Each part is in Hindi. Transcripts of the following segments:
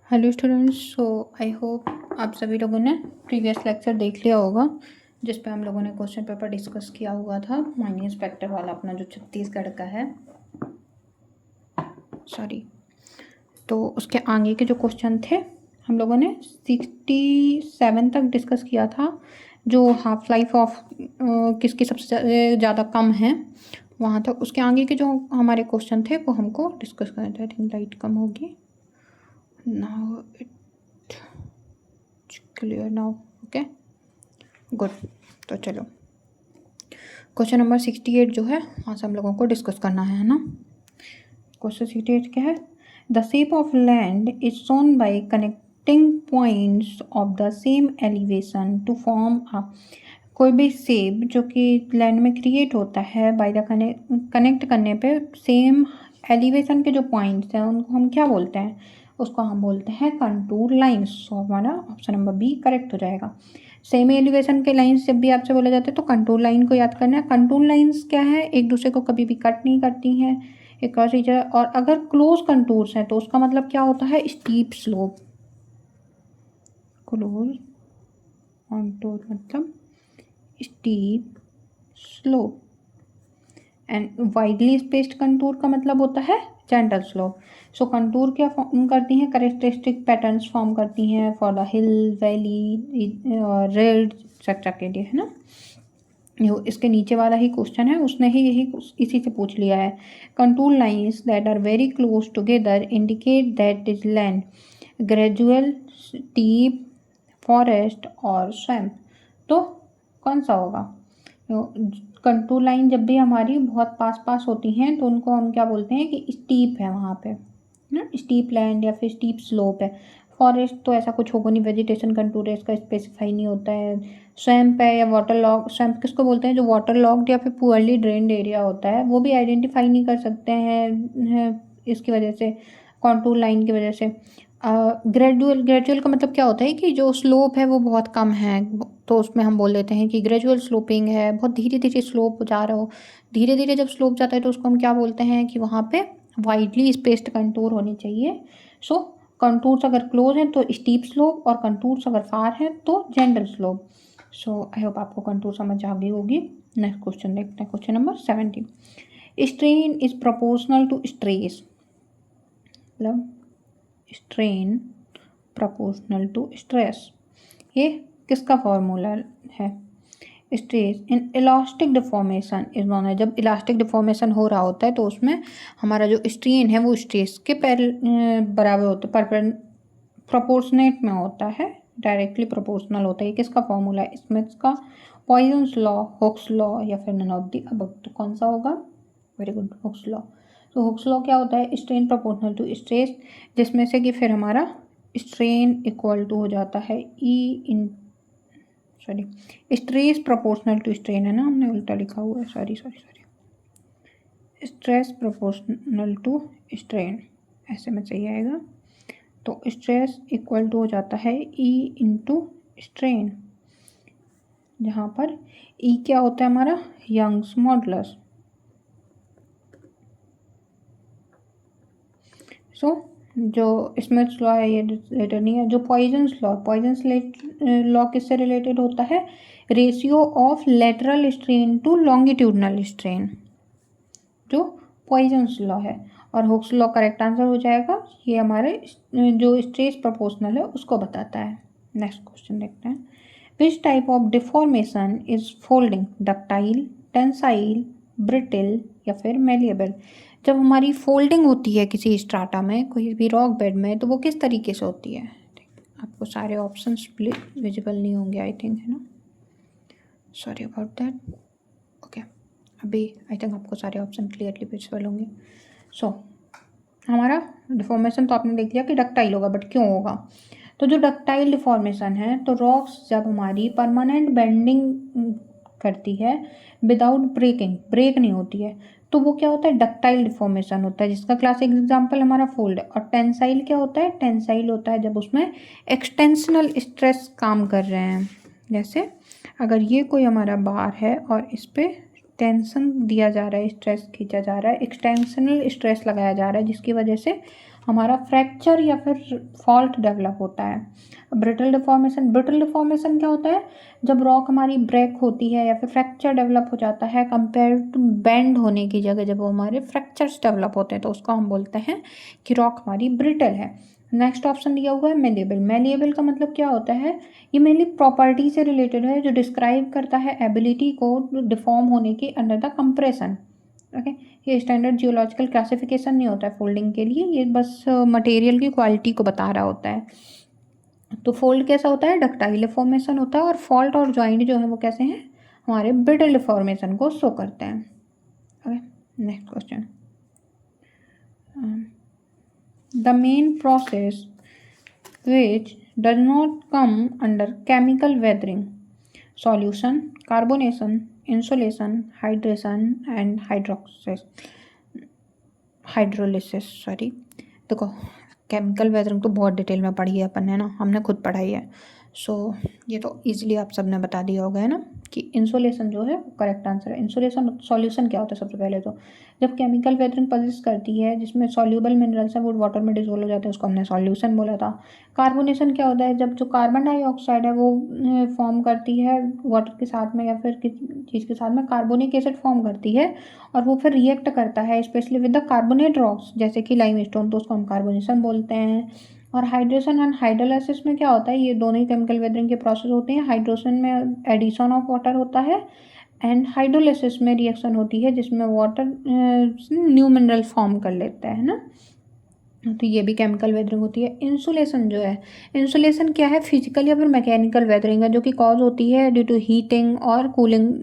Hello students. आई होप आप सभी लोगों ने प्रीवियस लेक्चर देख लिया होगा जिस पे हम लोगों ने क्वेश्चन पेपर डिस्कस किया हुआ था माइनस फैक्टर वाला अपना जो छत्तीसगढ़ का है। सॉरी, तो उसके आगे के जो क्वेश्चन थे हम लोगों ने 67 तक डिस्कस किया था, जो हाफ लाइफ ऑफ किसकी सबसे ज़्यादा कम है वहाँ तक। उसके आगे के जो हमारे क्वेश्चन थे वो हमको डिस्कस करना था। आई थिंक लाइट कम होगी। Now clear now, okay good. तो चलो क्वेश्चन नंबर 68 जो है वहाँ से हम लोगों को डिस्कस करना है ना। क्वेश्चन 68 क्या है? The shape of land is shown by connecting points of the same elevation to form a. कोई भी शेप जो कि लैंड में क्रिएट होता है बाय द कनेक्ट करने पे सेम एलिवेशन के जो पॉइंट्स हैं उनको हम क्या बोलते हैं? उसको हम बोलते हैं कंटूर लाइंस। सो हमारा ऑप्शन नंबर बी करेक्ट हो जाएगा। सेम एलिवेशन के लाइंस जब भी आपसे बोले जाते हैं तो कंटूर लाइन को याद करना है। कंटूर लाइंस क्या है? एक दूसरे को कभी भी कट नहीं करती हैं, एक और चीज़ है। और अगर क्लोज कंटूर्स हैं तो उसका मतलब क्या होता है? Steep slope. क्लोज कंटूर मतलब steep slope. And widely spaced contour का मतलब होता है जेंटल स्लोप। सो कंटूर क्या फॉर्म करती हैं? करेक्टरिस्टिक पैटर्न्स फॉर्म करती हैं for the hill, valley, red etcetera के लिए, है ना। जो इसके नीचे वाला ही क्वेश्चन है उसने ही यही इसी से पूछ लिया है। Contour lines that are very close together indicate that is land gradual, steep, forest और स्वैम्प। तो कौन सा होगा? कंटूर लाइन जब भी हमारी बहुत पास पास होती हैं तो उनको हम क्या बोलते हैं कि स्टीप है वहाँ पे ना, स्टीप लैंड या फिर स्टीप स्लोप है। फॉरेस्ट तो ऐसा कुछ होगा नहीं, वेजिटेशन कंटूर है, इसका स्पेसिफाई नहीं होता है। स्वैम्प है या वाटर लॉग, स्वैम्प किसको बोलते हैं? जो वाटर लॉग्ड या फिर पुअरली ड्रेन्ड एरिया होता है वो भी आइडेंटिफाई नहीं कर सकते हैं इसकी वजह से, कॉन्टूर लाइन की वजह से। ग्रेजुअल का मतलब क्या होता है कि जो स्लोप है वो बहुत कम है, तो उसमें हम बोल देते हैं कि ग्रेजुअल स्लोपिंग है, बहुत धीरे धीरे स्लोप जा रहा हो। धीरे धीरे जब स्लोप जाता है तो उसको हम क्या बोलते हैं कि वहाँ पे वाइडली स्पेस्ड कंटूर होनी चाहिए। सो कंटूर्स अगर क्लोज हैं तो स्टीप स्लोप और कंटूर्स अगर फार हैं तो gentle slope. So I hope आपको कंटूर समझ आ गई होगी। नेक्स्ट क्वेश्चन देखते हैं, question number 70। Strain is proportional to stress, मतलब स्ट्रेन प्रोपोर्शनल टू स्ट्रेस, ये किसका फॉर्मूला है? Stress in elastic deformation is known है। जब इलास्टिक डिफॉर्मेशन हो रहा होता है तो उसमें हमारा जो स्ट्रेन है वो स्ट्रेस के बराबर होता है, प्रोपोर्शनेट में होता है, डायरेक्टली प्रोपोर्शनल होता है। ये किसका फॉर्मूला है? स्मिथ्स का, पॉइजन्स लॉ, हुक्स लॉ या फिर नन ऑफ द अबव। तो कौन सा होगा? Very good, Hooke's law. तो हुक्स लॉ क्या होता है? स्ट्रेन प्रोपोर्शनल टू स्ट्रेस, जिसमें से कि फिर हमारा स्ट्रेन इक्वल टू हो जाता है स्ट्रेस प्रोपोर्शनल टू स्ट्रेन, है ना, हमने उल्टा लिखा हुआ है, sorry. Stress proportional to strain ऐसे में सही आएगा। तो स्ट्रेस इक्वल टू हो जाता है ई इंटू स्ट्रेन, जहाँ पर ई क्या होता है हमारा? Young's modulus. सो जो स्मिथ्स लॉ है ये रिलेटेड नहीं है। जो पॉइजन्स लॉ किससे रिलेटेड होता है? Ratio of lateral strain to longitudinal strain, जो पॉइजन्स लॉ है। और हुक्स लॉ करेक्ट आंसर हो जाएगा, ये हमारे जो स्ट्रेस प्रोपोर्शनल है उसको बताता है। नेक्स्ट क्वेश्चन देखते हैं। Which type of deformation is folding? Ductile, tensile, brittle या फिर मेलिएबल। जब हमारी फोल्डिंग होती है किसी स्ट्राटा में, कोई भी रॉक बेड में, तो वो किस तरीके से होती है? आपको सारे ऑप्शंस विजिबल नहीं होंगे आई थिंक, है ना, सॉरी अबाउट दैट। ओके, अभी आई थिंक आपको सारे ऑप्शन क्लियरली विजिबल होंगे। सो हमारा डिफॉर्मेशन तो आपने देख लिया कि डक्टाइल होगा, बट क्यों होगा? तो जो डक्टाइल डिफॉर्मेशन है, तो रॉक्स जब हमारी परमानेंट बेंडिंग करती है विदाउट ब्रेकिंग, ब्रेक नहीं होती है, तो वो क्या होता है? डक्टाइल डिफॉर्मेशन होता है, जिसका क्लासिक एग्जांपल हमारा फोल्ड है। और टेंसाइल क्या होता है? टेंसाइल होता है जब उसमें एक्सटेंशनल स्ट्रेस काम कर रहे हैं। जैसे अगर ये कोई हमारा बार है और इस पर टेंशन दिया जा रहा है, स्ट्रेस खींचा जा रहा है, एक्सटेंशनल स्ट्रेस लगाया जा रहा है, जिसकी वजह से हमारा फ्रैक्चर या फिर फॉल्ट डेवलप होता है। ब्रिटल डिफॉर्मेशन क्या होता है, जब रॉक हमारी ब्रेक होती है या फिर फ्रैक्चर डेवलप हो जाता है कंपेयर टू बेंड होने की जगह, जब वो हमारे फ्रैक्चर्स डेवलप होते हैं तो उसको हम बोलते हैं कि रॉक हमारी ब्रिटल है। नेक्स्ट ऑप्शन दिया हुआ है मेलिएबल। मेलिएबल का मतलब क्या होता है, ये मेनली प्रॉपर्टी से रिलेटेड है जो डिस्क्राइब करता है एबिलिटी को डिफॉर्म होने की अंडर द कंप्रेशन। ओके, ये स्टैंडर्ड जियोलॉजिकल क्लासिफिकेशन नहीं होता है फोल्डिंग के लिए, ये बस मटेरियल की क्वालिटी को बता रहा होता है। तो फोल्ड कैसा होता है, डक्टाइल फॉर्मेशन होता है, और फॉल्ट और जॉइंट जो है वो कैसे हैं, हमारे ब्रिटल फॉर्मेशन को शो करते हैं। Okay, next question. The main process which does not come under chemical weathering: solution, carbonation, insulation, hydration and hydrolysis. Sorry, देखो केमिकल वेदरिंग तो बहुत डिटेल में पढ़ी है अपन ने ना, हमने खुद पढ़ाई है। ये तो इजीली आप सबने बता दिया होगा है ना कि इंसुलेशन जो है करेक्ट आंसर है। इंसुलेशन सॉल्यूशन क्या होता है, सबसे पहले तो जब केमिकल वेदरिंग परसिस्ट करती है जिसमें सॉल्यूबल मिनरल्स हैं वो वाटर में डिसोल्व हो जाते हैं, उसको हमने सॉल्यूशन बोला था। कार्बोनेशन क्या होता है, जब जो कार्बन डाइऑक्साइड है वो फॉर्म करती है वाटर के साथ में या फिर किसी चीज़ के साथ में, कार्बोनिक एसिड फॉर्म करती है और वो फिर रिएक्ट करता है specially with the carbonate rocks जैसे कि लाइमस्टोन, तो उसको हम कार्बोनेशन बोलते हैं। और हाइड्रेशन एंड हाइड्रोलाइसिस में क्या होता है, ये दोनों ही केमिकल वेदरिंग के प्रोसेस होते हैं। हाइड्रोशन में एडिशन ऑफ वाटर होता है एंड हाइड्रोलाइसिस में रिएक्शन होती है जिसमें वाटर न्यू मिनरल फॉर्म कर लेता है ना। तो ये भी केमिकल वेदरिंग होती है। इंसुलेशन जो है, इंसुलेशन क्या है, फिजिकल या फिर मैकेनिकल वेदरिंग है जो कि कॉज होती है ड्यू टू हीटिंग और कूलिंग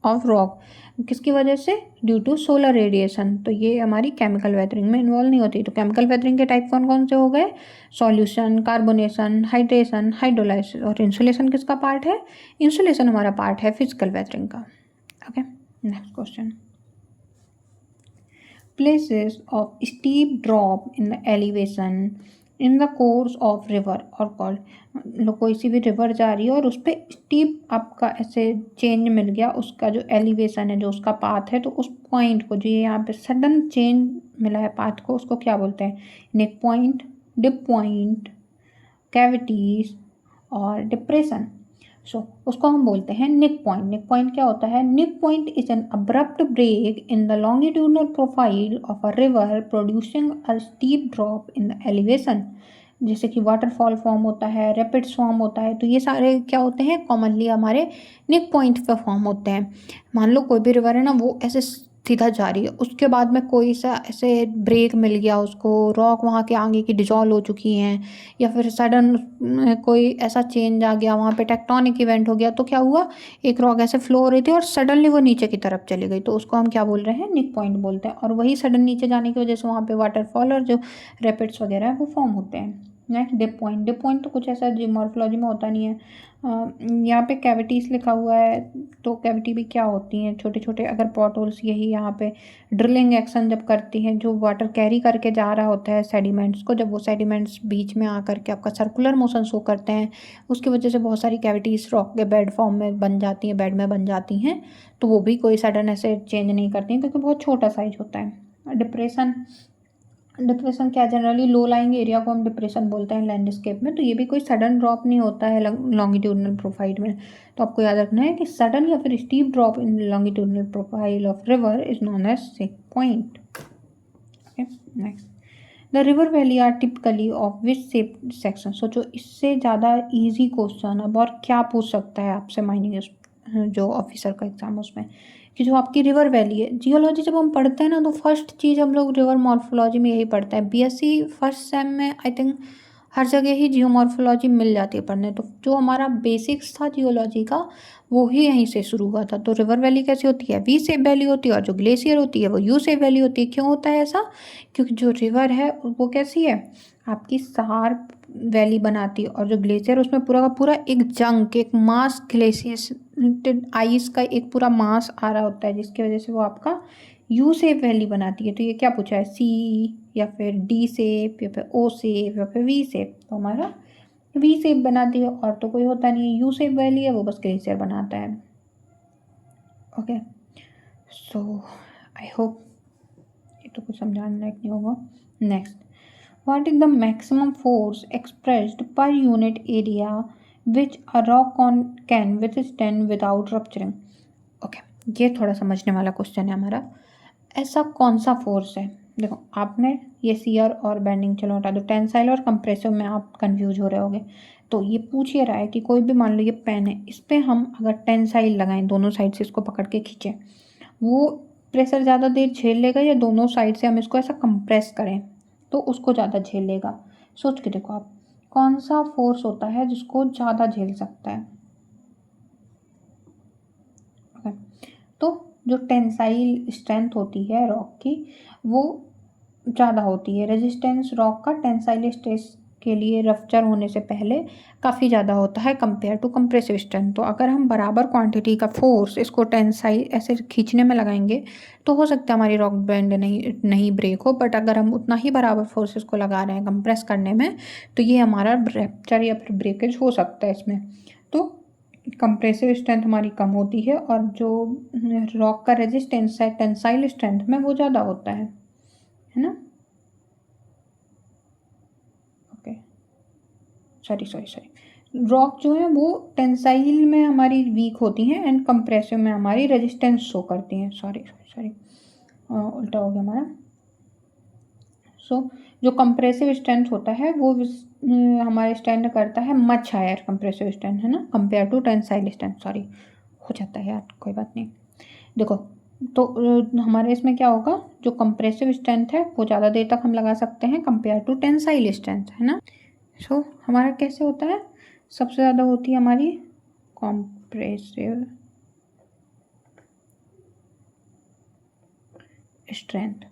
ऑफ रॉक, किसकी वजह से, ड्यू टू सोलर रेडिएशन। तो ये हमारी केमिकल वेदरिंग में इन्वॉल्व नहीं होती। तो केमिकल वेदरिंग के टाइप कौन कौन से हो गए, सॉल्यूशन, कार्बोनेशन, हाइड्रेशन, हाइड्रोलाइसिस। और इंसुलेशन किसका पार्ट है, इंसुलेशन हमारा पार्ट है फिजिकल वेदरिंग का। Okay, next question. Places of steep drop in the elevation in the course of river और कॉल्ड, मतलब कोई सी भी रिवर जा रही है और उस पर स्टीप आपका ऐसे चेंज मिल गया, उसका जो एलिवेशन है जो उसका पाथ है, तो उस पॉइंट को जो ये यहाँ पे सडन चेंज मिला है पाथ को, उसको क्या बोलते हैं, नेक पॉइंट, डिप पॉइंट, कैविटीज और डिप्रेशन। उसको हम बोलते हैं निक पॉइंट। निक पॉइंट क्या होता है, knick point is an abrupt break in the longitudinal profile of a river producing a steep drop in the elevation. जैसे कि वाटरफॉल फॉर्म होता है, रैपिड्स फॉर्म होता है, तो ये सारे क्या होते हैं, कॉमनली हमारे निक पॉइंट पे फॉर्म होते हैं। मान लो कोई भी रिवर है ना, वो ऐसे सीधा जा रही है, उसके बाद में कोई सा ऐसे ब्रेक मिल गया उसको, रॉक वहाँ के आगे की डिजॉल्व हो चुकी हैं, या फिर सडन कोई ऐसा चेंज आ गया, वहाँ पे टेक्टोनिक इवेंट हो गया, तो क्या हुआ, एक रॉक ऐसे फ्लो हो रही थी और सडनली वो नीचे की तरफ चली गई, तो उसको हम क्या बोल रहे हैं, निक पॉइंट बोलते हैं। और वही सडन नीचे जाने की वजह से वहाँ पे वाटरफॉल और जो रैपिड्स वगैरह है वो फॉर्म होते हैं। Next dip point. Dip point तो कुछ ऐसा जियोमॉर्फोलॉजी में होता नहीं है। यहाँ पे कैविटीज़ लिखा हुआ है, तो कैविटी भी क्या होती हैं, छोटे छोटे अगर पॉट होल्स, यही यहाँ पे ड्रिलिंग एक्शन जब करती हैं, जो वाटर कैरी करके जा रहा होता है सेडिमेंट्स को, जब वो सेडिमेंट्स बीच में आकर के आपका सर्कुलर मोशन शो करते हैं, उसकी वजह से बहुत सारी कैविटीज़ रॉक के बेड फॉर्म में बन जाती हैं, बेड में बन जाती हैं, तो वो भी कोई सडन ऐसे चेंज नहीं करती हैं क्योंकि बहुत छोटा साइज होता है। डिप्रेशन। डिप्रेशन क्या, जनरली लो लाइंग एरिया को हम डिप्रेशन बोलते हैं लैंडस्केप में, तो ये भी कोई सडन ड्रॉप नहीं होता है लॉन्गिट्यूडनल प्रोफाइल में। तो आपको याद रखना है कि सडन या फिर steep drop in longitudinal profile of river is known as सेक point. Okay, next. The river valley are typically of which shape section. सोचो इससे ज़्यादा इजी क्वेश्चन अब और क्या पूछ सकता है आपसे माइनिंग जो ऑफिसर का एग्जाम उसमें, कि जो आपकी रिवर वैली है, जियोलॉजी जब हम पढ़ते हैं ना तो फर्स्ट चीज़ हम लोग रिवर मॉर्फोलॉजी में यही पढ़ते हैं। बीएससी फर्स्ट सेम में आई थिंक हर जगह ही जियोमॉर्फोलॉजी मिल जाती है पढ़ने, तो जो हमारा बेसिक्स था जियोलॉजी का वो ही यहीं से शुरू हुआ था। तो रिवर वैली कैसी होती है, वी शेप वैली होती है, और जो ग्लेशियर होती है वो यू शेप वैली होती है। क्यों होता है ऐसा, क्योंकि जो रिवर है वो कैसी है, आपकी शार्प वैली बनाती है, और जो ग्लेशियर उसमें पूरा का पूरा एक जंक, एक मास ग्लेशियर आइस का एक पूरा मास आ रहा होता है, जिसकी वजह से वो आपका यू शेप वैली बनाती है। तो ये क्या पूछा है, सी या फिर डी शेप या फिर ओ शेप या फिर वी शेप, तो हमारा वी शेप बनाती है, और तो कोई होता नहीं है। यू शेप वैली है वो बस ग्लेशियर बनाता है। ओके, सो आई होप ये तो कुछ समझाने लायक नहीं होगा। Next, What is the maximum force expressed per unit area which a rock can withstand without rupturing? Okay, ये थोड़ा समझने वाला क्वेश्चन है हमारा। ऐसा कौन सा फोर्स है, देखो आपने ये सीयर और बेंडिंग चलो हटा दो, टेंसाइल और कंप्रेसिव में आप कंफ्यूज हो रहे होगे। तो ये पूछ ये रहा है कि कोई भी मान लो ये पेन है, इस पर हम अगर टेंसाइल लगाएं, दोनों साइड से इसको पकड़ के खींचें, वो प्रेशर ज़्यादा देर झेल लेगा, या दोनों साइड से हम इसको ऐसा कंप्रेस करें तो उसको ज़्यादा झेल लेगा? सोच के देखो आप, कौन सा फोर्स होता है जिसको ज़्यादा झेल सकता है? ओके, तो जो टेंसाइल स्ट्रेंथ होती है रॉक की वो ज़्यादा होती है। रेजिस्टेंस रॉक का टेंसाइल स्ट्रेस के लिए रफ्चर होने से पहले काफ़ी ज़्यादा होता है कंपेयर टू कंप्रेसिव स्ट्रेंथ। तो अगर हम बराबर क्वांटिटी का फोर्स इसको टेंसाइल ऐसे खींचने में लगाएंगे तो हो सकता है हमारी रॉक बैंड नहीं ब्रेक हो, बट अगर हम उतना ही बराबर फोर्स इसको लगा रहे हैं कंप्रेस करने में तो ये हमारा रैप्चर या फिर ब्रेकेज हो सकता है इसमें। तो कंप्रेसिव स्ट्रेंथ हमारी कम होती है और जो रॉक का रेजिस्टेंस है टेंसाइल स्ट्रेंथ में वो ज़्यादा होता है ना? ओके, सॉरी, रॉक जो है वो टेंसाइल में हमारी वीक होती हैं एंड कंप्रेसिव में हमारी रेजिस्टेंस शो करती हैं। सॉरी उल्टा हो गया हमारा। जो कंप्रेसिव स्ट्रेंथ होता है वो हमारे स्टैंड करता है मच हायर कंप्रेसिव स्ट्रेंथ, है ना, compare to tensile strength. Sorry, हो जाता है यार, कोई बात नहीं। देखो तो हमारे इसमें क्या होगा, जो कंप्रेसिव स्ट्रेंथ है वो ज़्यादा देर तक हम लगा सकते हैं कंपेयर टू टेंसाइल स्ट्रेंथ, है ना। हमारा कैसे होता है, सबसे ज़्यादा होती है हमारी कंप्रेसिव स्ट्रेंथ,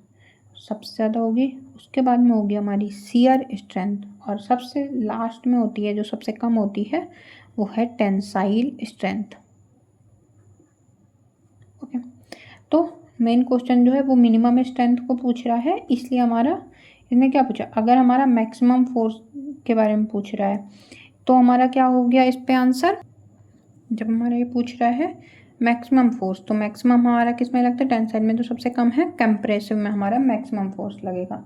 सबसे ज़्यादा होगी, उसके बाद में होगी हमारी शियर स्ट्रेंथ, और सबसे लास्ट में होती है जो सबसे कम होती है वो है टेंसाइल स्ट्रेंथ। ओके, तो मेन क्वेश्चन जो है वो मिनिमम स्ट्रेंथ को पूछ रहा है, इसलिए हमारा इसने क्या पूछा, अगर हमारा मैक्सिमम फोर्स के बारे में पूछ रहा है तो हमारा क्या हो गया इस पे आंसर। जब हमारा ये पूछ रहा है मैक्सिमम फोर्स, तो मैक्सिमम हमारा किस में लगता है, टेंसाइल में, तो सबसे कम है कंप्रेसिव में हमारा मैक्सिमम फोर्स लगेगा।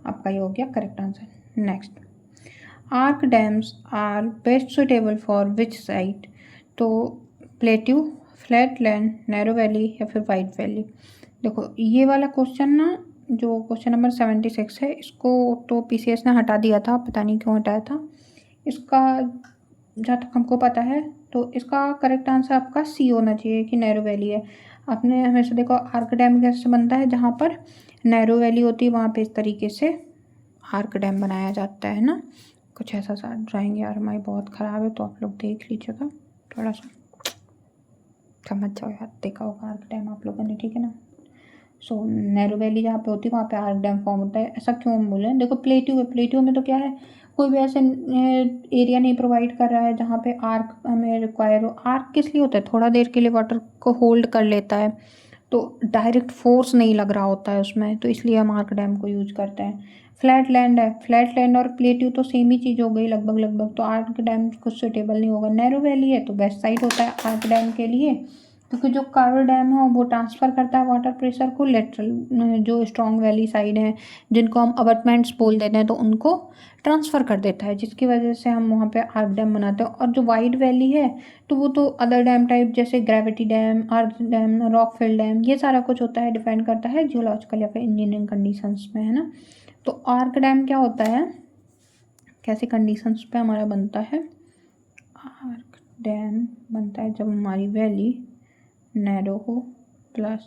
आपका ये हो गया correct answer. Next, arch dams are best suitable for which site, तो plateau, flat land, narrow valley या फिर वाइड वैली। देखो ये वाला क्वेश्चन ना, जो क्वेश्चन नंबर 76 है, इसको तो पीसीएस ने हटा दिया था, पता नहीं क्यों हटाया था। इसका जहाँ तक हमको पता है तो इसका करेक्ट आंसर आपका सी होना चाहिए कि नैरो वैली है। आपने हमेशा देखो आर्क डैम कैसे बनता है, जहाँ पर नैरो वैली होती है वहाँ पे इस तरीके से आर्क डैम बनाया जाता है ना, कुछ ऐसा सा। ड्राइंग यार हमारी बहुत ख़राब है तो आप लोग देख लीजिएगा, थोड़ा सा समझ जाओ यार, देखा होगा आर्क डैम आप लोगों ने, ठीक है ना। नैरो वैली जहाँ पे होती है वहाँ पे आर्क डैम फॉर्म होता है। ऐसा क्यों हम बोले, देखो प्लेट्यू में तो क्या है, कोई भी ऐसे एरिया नहीं प्रोवाइड कर रहा है जहाँ पे आर्क हमें रिक्वायर हो। आर्क किस लिए होता है, थोड़ा देर के लिए वाटर को होल्ड कर लेता है, तो डायरेक्ट फोर्स नहीं लग रहा होता है उसमें, तो इसलिए हम आर्क डैम को यूज करते हैं। फ्लैट लैंड है, फ्लैट लैंड और प्लेट्यू तो सेम ही चीज़ हो गई लगभग, तो आर्क डैम कुछ सुटेबल नहीं होगा। नैरो वैली है तो वेस्ट साइड होता है आर्क डैम के लिए, क्योंकि जो कार्वर डैम है वो ट्रांसफ़र करता है वाटर प्रेशर को लेटरल, जो स्ट्रॉन्ग वैली साइड हैं जिनको हम अबटमेंट्स बोल देते हैं तो उनको ट्रांसफ़र कर देता है, जिसकी वजह से हम वहाँ पे आर्क डैम बनाते हैं। और जो वाइड वैली है तो वो तो अदर डैम टाइप जैसे ग्रेविटी डैम, अर्थ डैम, रॉकफिल डैम, ये सारा कुछ होता है, डिपेंड करता है जियोलॉजिकल या फिर इंजीनियरिंग कंडीशंस में, है ना। तो आर्क डैम क्या होता है, कैसी कंडीशंस पे हमारा बनता है, आर्क डैम बनता है जब हमारी वैली नैरो हो प्लस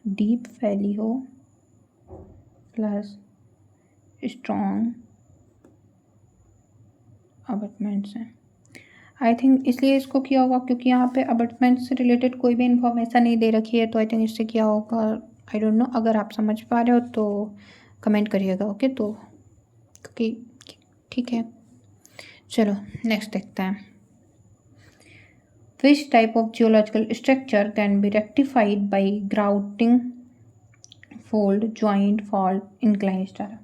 डीप वैली हो प्लस स्ट्रॉन्ग अबटमेंट्स हैं। आई थिंक इसलिए इसको किया होगा क्योंकि यहाँ पे अबटमेंट से रिलेटेड कोई भी इंफॉर्मेशन नहीं दे रखी है, तो आई थिंक इससे किया होगा। आई डोंट नो, अगर आप समझ पा रहे हो तो कमेंट करिएगा। ओके, तो क्योंकि ठीक है, चलो नेक्स्ट देखते हैं। Which type of geological structure can be rectified by grouting, fold, joint, fault, incline strata?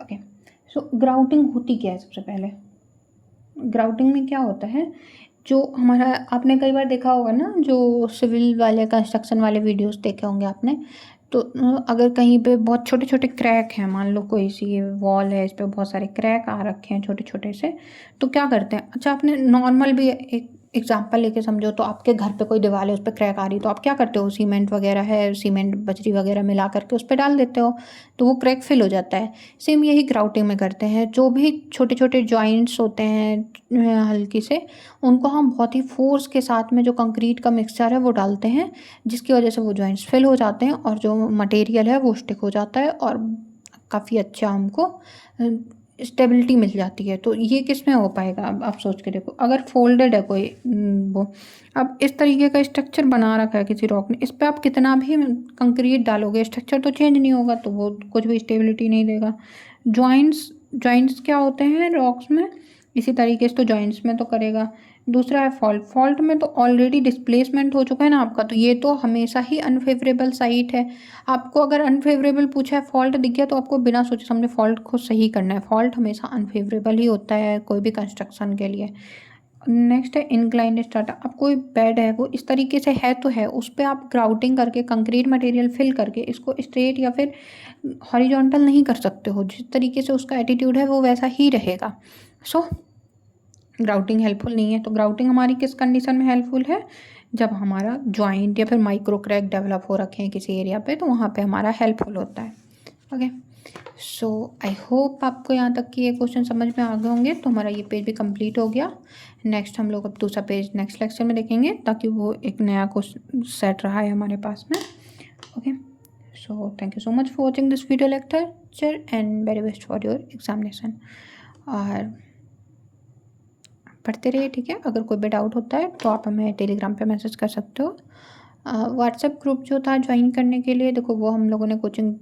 Okay, grouting होती क्या है, सबसे पहले ग्राउटिंग में क्या होता है, जो हमारा आपने कई बार देखा होगा ना, जो सिविल वाले कंस्ट्रक्शन वाले वीडियोस देखे होंगे आपने, तो अगर कहीं पे बहुत छोटे छोटे क्रैक हैं, मान लो कोई सी वॉल है, इस पे बहुत सारे क्रैक आ रखे हैं छोटे छोटे से, तो क्या करते हैं, अच्छा आपने नॉर्मल भी एक एग्जाम्पल लेके समझो, तो आपके घर पे कोई दीवार है, उस पर क्रैक आ रही, तो आप क्या करते हो, सीमेंट वगैरह है, सीमेंट बजरी वगैरह मिला करके उस पर डाल देते हो, तो वो क्रैक फिल हो जाता है। सेम यही ग्राउटिंग में करते हैं, जो भी छोटे छोटे जॉइंट्स होते हैं हल्की से, उनको हम बहुत ही फोर्स के साथ में जो कंक्रीट का मिक्सचर है वो डालते हैं, जिसकी वजह से वो जॉइंट्स फिल हो जाते हैं और जो मटेरियल है वो स्टिक हो जाता है और काफ़ी अच्छा हमको स्टेबिलिटी मिल जाती है। तो ये किस में हो पाएगा, अब आप सोच के देखो, अगर फोल्डेड है कोई वो, अब इस तरीके का स्ट्रक्चर बना रखा है किसी रॉक ने, इस पर आप कितना भी कंक्रीट डालोगे स्ट्रक्चर तो चेंज नहीं होगा, तो वो कुछ भी स्टेबिलिटी नहीं देगा। जॉइंट्स जॉइंट्स क्या होते हैं रॉक्स में, इसी तरीके से तो जॉइंट्स में तो करेगा। दूसरा है फॉल्ट, फॉल्ट में तो ऑलरेडी डिस्प्लेसमेंट हो चुका है ना आपका, तो ये तो हमेशा ही अनफेवरेबल साइट है। आपको अगर अनफेवरेबल पूछा है, फॉल्ट दिख गया, तो आपको बिना सोचे समझे फॉल्ट को सही करना है। फॉल्ट हमेशा अनफेवरेबल ही होता है कोई भी कंस्ट्रक्शन के लिए। नेक्स्ट है इंक्लाइंड स्ट्रटा, अब कोई बेड है वो इस तरीके से है तो है, उस पर आप ग्राउटिंग करके कंक्रीट मटेरियल फिल करके इसको स्ट्रेट या फिर हॉरिजॉन्टल नहीं कर सकते हो, जिस तरीके से उसका एटीट्यूड है वो वैसा ही रहेगा। सो ग्राउटिंग हेल्पफुल नहीं है। तो ग्राउटिंग हमारी किस कंडीशन में हेल्पफुल है, जब हमारा जॉइंट या फिर माइक्रो क्रैक डेवलप हो रखे हैं किसी एरिया पे, तो वहाँ पे हमारा हेल्पफुल होता है। ओके, सो आई होप आपको यहाँ तक कि ये क्वेश्चन समझ में आ गए होंगे। तो हमारा ये पेज भी कंप्लीट हो गया। नेक्स्ट हम लोग अब दूसरा पेज नेक्स्ट लेक्चर में देखेंगे, ताकि वो एक नया क्वेश्चन सेट रहा है हमारे पास में। Okay, so thank you so much for watching this video lecture and very best for your examination. और पढ़ते रहिए, ठीक है। अगर कोई भी डाउट होता है तो आप हमें टेलीग्राम पे मैसेज कर सकते हो। व्हाट्सएप ग्रुप जो था ज्वाइन करने के लिए, देखो वो हम लोगों ने कोचिंग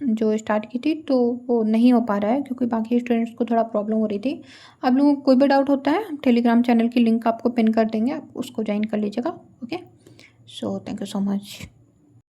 जो स्टार्ट की थी, तो वो नहीं हो पा रहा है क्योंकि बाकी स्टूडेंट्स को थोड़ा प्रॉब्लम हो रही थी। आप लोगों को कोई भी डाउट होता है, हम टेलीग्राम चैनल की लिंक आपको पिन कर देंगे, आप उसको ज्वाइन कर लीजिएगा। Okay, so thank you so much.